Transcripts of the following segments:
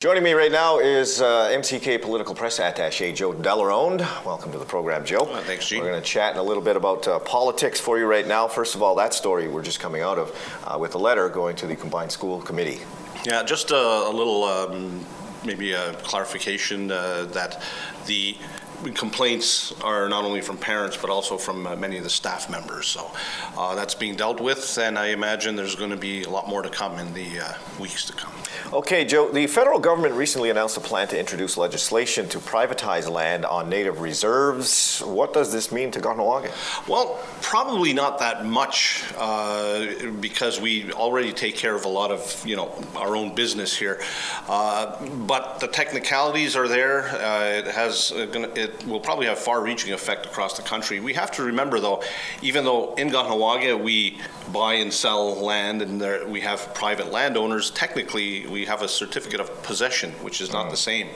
Joining me right now is MCK Political Press Attaché Joe Delaronde. Welcome to the program, Joe. Thanks, Gene. We're going to chat a little bit about politics for you right now. First of all, that story we're just coming out of with a letter going to the Combined School Committee. Yeah, just a little maybe a clarification that the complaints are not only from parents but also from many of the staff members. So that's being dealt with, and I imagine there's going to be a lot more to come in the weeks to come. Okay, Joe, the federal government recently announced a plan to introduce legislation to privatize land on native reserves. What does this mean to Kahnawà? Well, probably not that much because we already take care of a lot of, our own business here. But the technicalities are there. It will probably have far-reaching effect across the country. We have to remember, though, even though in Kahnawà we buy and sell land and we have private landowners, technically we have a certificate of possession, which is not the same.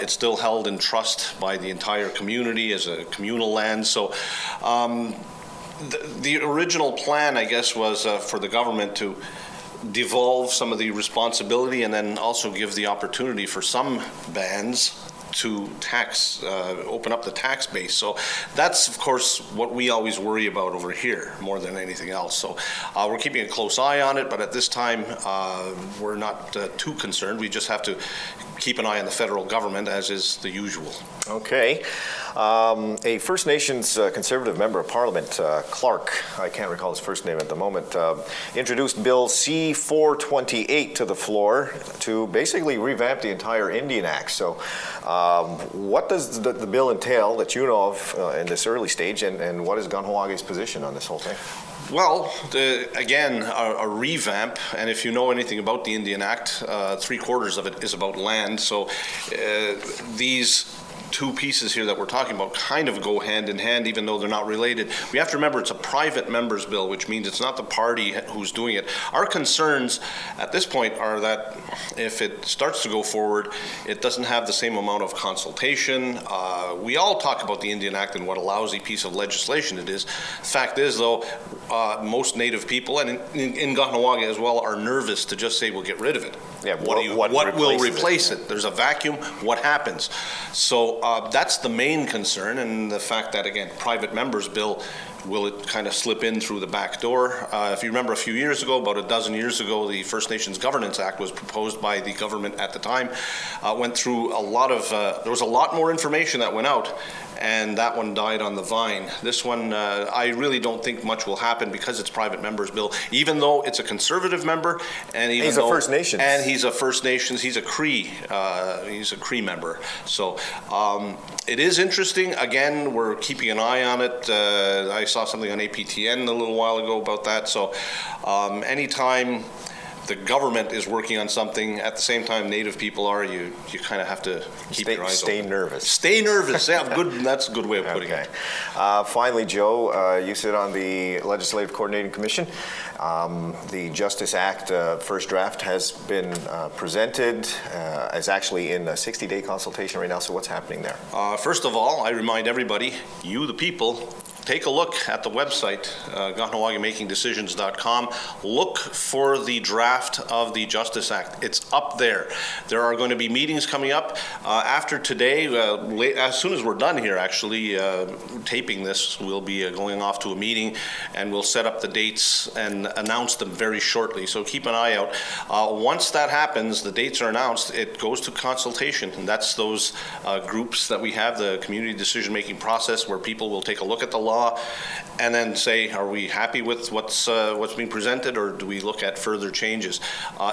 It's still held in trust by the entire community as a communal land. So the original plan, I guess, was for the government to devolve some of the responsibility and then also give the opportunity for some bands to open up the tax base. So that's, of course, what we always worry about over here more than anything else. So we're keeping a close eye on it, but at this time, we're not too concerned. We just have to keep an eye on the federal government, as is the usual. Okay. A First Nations Conservative Member of Parliament, Clark, I can't recall his first name at the moment, introduced Bill C-428 to the floor to basically revamp the entire Indian Act. So what does the bill entail that you know of in this early stage, and what is Kahnawà's position on this whole thing? Well, again, a revamp, and if you know anything about the Indian Act, 3/4 of it is about land. So these two pieces here that we're talking about kind of go hand in hand, even though they're not related. We have to remember it's a private member's bill, which means it's not the party who's doing it. Our concerns at this point are that if it starts to go forward, it doesn't have the same amount of consultation. We all talk about the Indian Act and what a lousy piece of legislation it is. Fact is, though, most Native people, and in Kahnawà as well, are nervous to just say, we'll get rid of it. Yeah, what will replace it? There's a vacuum. What happens? So that's the main concern, and the fact that, again, private members bill, will it kind of slip in through the back door? If you remember a few years ago, about a dozen years ago, the First Nations Governance Act was proposed by the government at the time. Went through a lot of, there was a lot more information that went out, and that one died on the vine. This one, I really don't think much will happen because it's private members bill, even though it's a conservative member, and even he's a First Nations. And he's a First Nations, he's a Cree member. So it is interesting. Again, we're keeping an eye on it. I saw something on APTN a little while ago about that. So anytime the government is working on something, at the same time Native people are, you kind of have to keep your eyes open. Stay nervous. Stay nervous. Yeah, good. That's a good way of putting it. Finally, Joe, you sit on the Legislative Coordinating Commission. The Justice Act first draft has been presented, is actually in a 60-day consultation right now. So what's happening there? First of all, I remind everybody, you the people, take a look at the website, KahnawàMakingDecisions.com. Look for the draft of the Justice Act. It's up there. There are going to be meetings coming up after today. As soon as we're done here, actually, taping this, we'll be going off to a meeting, and we'll set up the dates and announce them very shortly. So keep an eye out. Once that happens, the dates are announced, it goes to consultation, and that's those groups that we have, the community decision-making process, where people will take a look at the law and then say, are we happy with what's being presented, or do we look at further changes?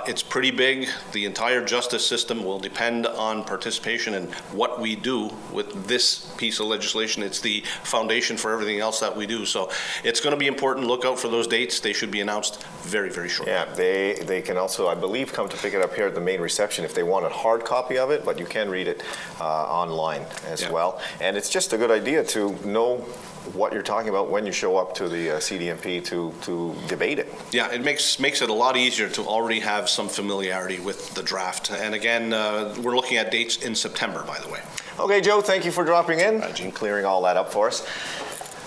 It's pretty big. The entire justice system will depend on participation in what we do with this piece of legislation. It's the foundation for everything else that we do. So it's going to be important. Look out for those dates. They should be announced very, very shortly. Yeah, they can also, I believe, come to pick it up here at the main reception if they want a hard copy of it, but you can read it online as well. And it's just a good idea to know what you're talking about when you show up to the CDMP to debate it. Yeah, it makes it a lot easier to already have some familiarity with the draft. And again, we're looking at dates in September, by the way. Okay, Joe, thank you for dropping in and clearing all that up for us.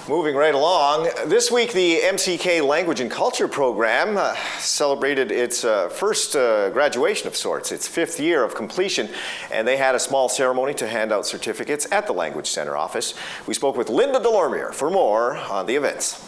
Moving right along, this week the MCK Language and Culture program celebrated its first graduation of sorts, its 5th year of completion, and they had a small ceremony to hand out certificates at the Language Center office. We spoke with Linda Delormier for more on the events.